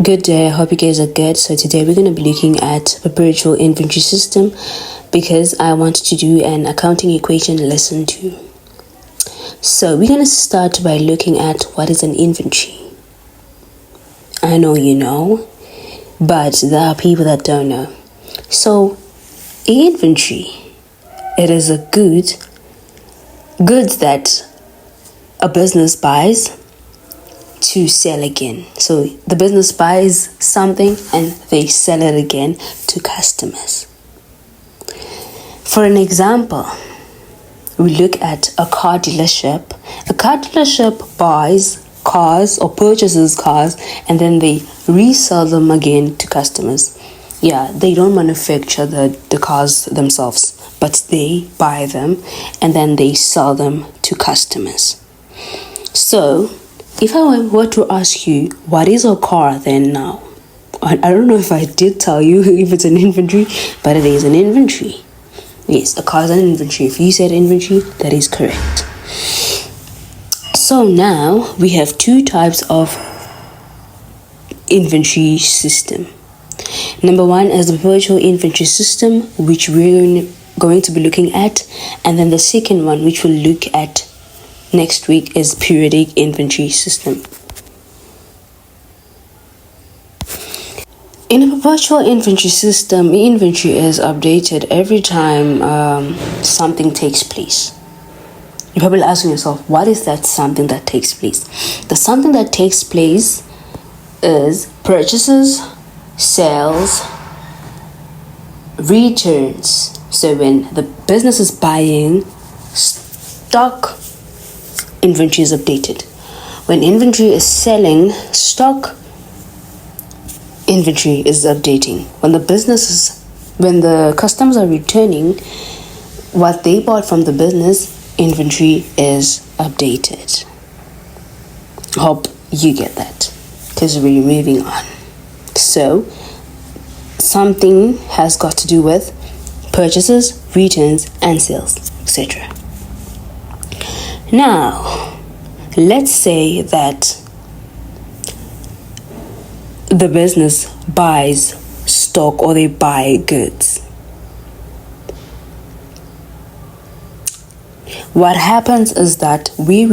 Good day, I hope you guys are good. So today we're going to be looking at Perpetual inventory system because I want to do an accounting equation lesson 2. So we're going to start by looking at what is an inventory. I know you know, but there are people that don't know. So inventory, it is a goods that a business buys to sell again. So the business buys something and they sell it again to customers. For an example, we look at a car dealership. A car dealership buys cars or purchases cars and then they resell them again to customers. Yeah, they don't manufacture the cars themselves, but they buy them and then they sell them to customers. So if I were to ask you, what is a car then now? I don't know if I did tell you if it's an inventory, but it is an inventory. Yes, a car is an inventory. If you said inventory, that is correct. So now we have two types of inventory system. Number one is the virtual inventory system, which we're going to be looking at. And then the second one, which we'll look at next week, is periodic inventory system. In a virtual inventory system, inventory is updated every time something takes place. You're probably asking yourself, what is that something that takes place? The something that takes place is purchases, sales, returns. So when the business is buying stock, inventory is updated. When inventory is selling stock, inventory is updating. When the customers are returning what they bought from the business, inventory is updated. Hope you get that, because we're moving on. So something has got to do with purchases, returns, and sales, etc. Now, let's say that the business buys stock or they buy goods. What happens is that we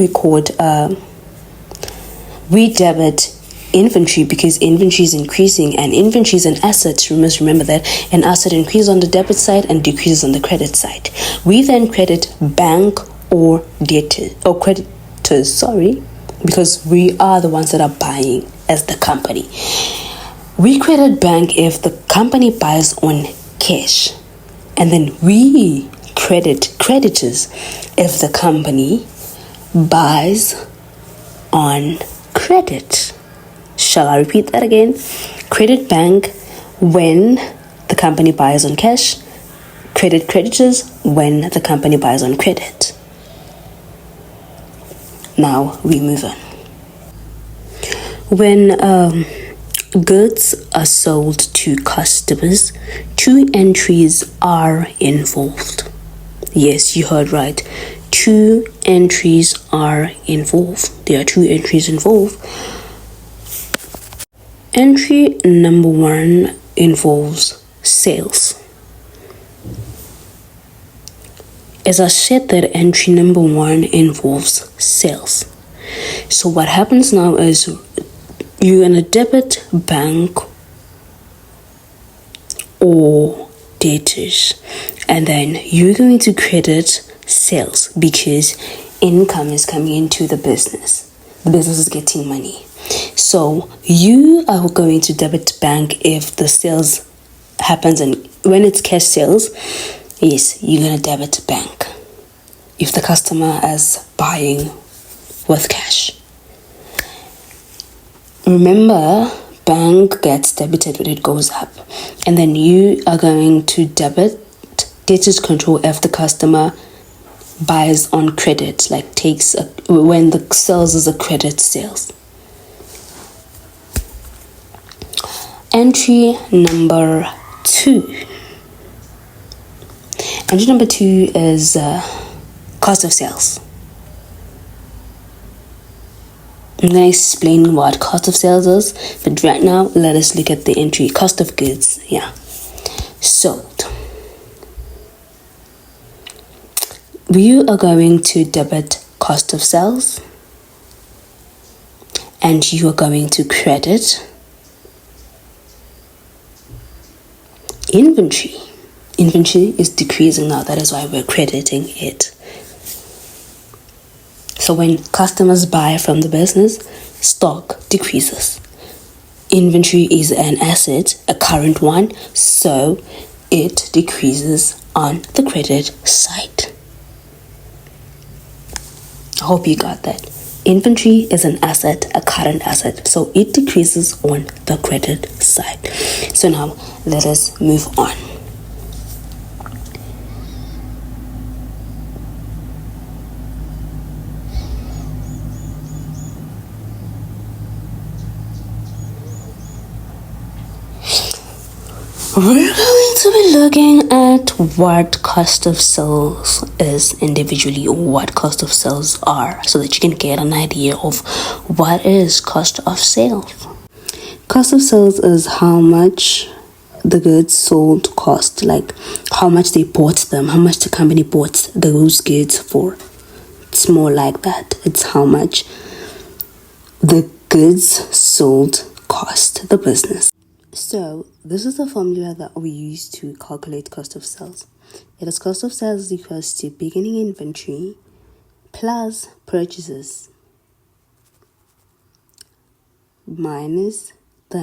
debit inventory because inventory is increasing, and inventory is an asset. You must remember that an asset increases on the debit side and decreases on the credit side. We then credit bank or creditors, because we are the ones that are buying as the company. We credit bank if the company buys on cash, and then we credit creditors if the company buys on credit. Shall I repeat that again? Credit bank when the company buys on cash, credit creditors when the company buys on credit. Now we move on. When goods are sold to customers, two entries are involved. Yes, you heard right. Two entries are involved. There are two entries involved. Entry number 1 involves sales. As I said, that entry number 1 involves sales. So what happens now is you're going to debit bank or debtors, and then you're going to credit sales because income is coming into the business. The business is getting money. So you are going to debit bank if the sales happens, and when it's cash sales, yes, you're going to debit bank if the customer is buying with cash. Remember, bank gets debited when it goes up, and then you are going to debit debtors control if the customer buys on credit, like when the sales is a credit sales. Entry number 2. Entry number 2 is cost of sales. I'm going to explain what cost of sales is, but right now let us look at the entry. Cost of goods, sold. We are going to debit cost of sales, and you are going to credit inventory. Inventory is decreasing now, that is why we're crediting it. So when customers buy from the business, stock decreases. Inventory is an asset, a current one, so it decreases on the credit side. I hope you got that. Inventory is an asset, a current asset, so it decreases on the credit side. So now let us move on. We're going to be looking at what cost of sales is individually, or what cost of sales are, so that you can get an idea of what is cost of sales. Cost of sales is how much the goods sold cost, like how much they bought them, how much the company bought those goods for. It's more like that. It's how much the goods sold cost the business. So this is the formula that we use to calculate cost of sales. It is cost of sales equals to beginning inventory plus purchases minus the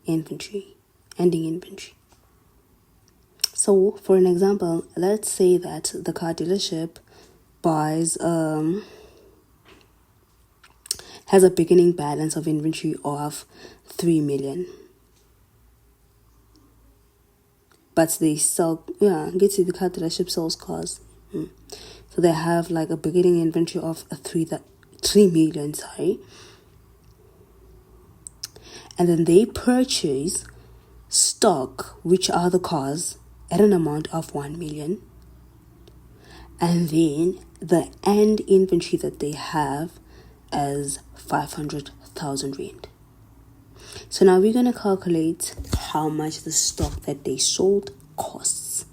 ending inventory. So for an example, let's say that the car dealership buys has a beginning balance of inventory of 3 million. But they sell, get to the car dealership sells cars. So they have like a beginning inventory of 3 million, and then they purchase stock, which are the cars, at an amount of 1 million. And then the end inventory that they have is 500,000 rand. So now we're going to calculate how much the stock that they sold costs.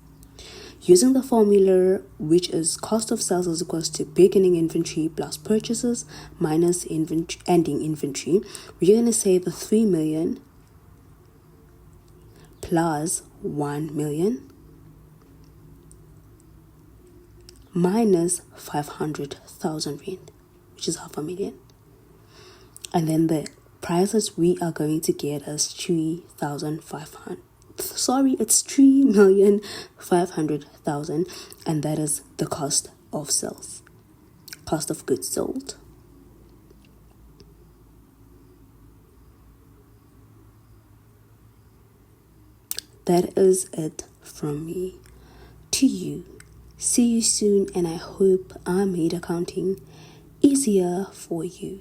Using the formula, which is cost of sales is equals to beginning inventory plus purchases minus ending inventory, we're going to say the 3 million plus 1 million minus 500,000 rand, which is 500,000. And then the prices we are going to get is 3,500. Sorry, it's 3,500,000, and that is the cost of sales, cost of goods sold. That is it from me to you. See you soon, and I hope I made accounting easier for you.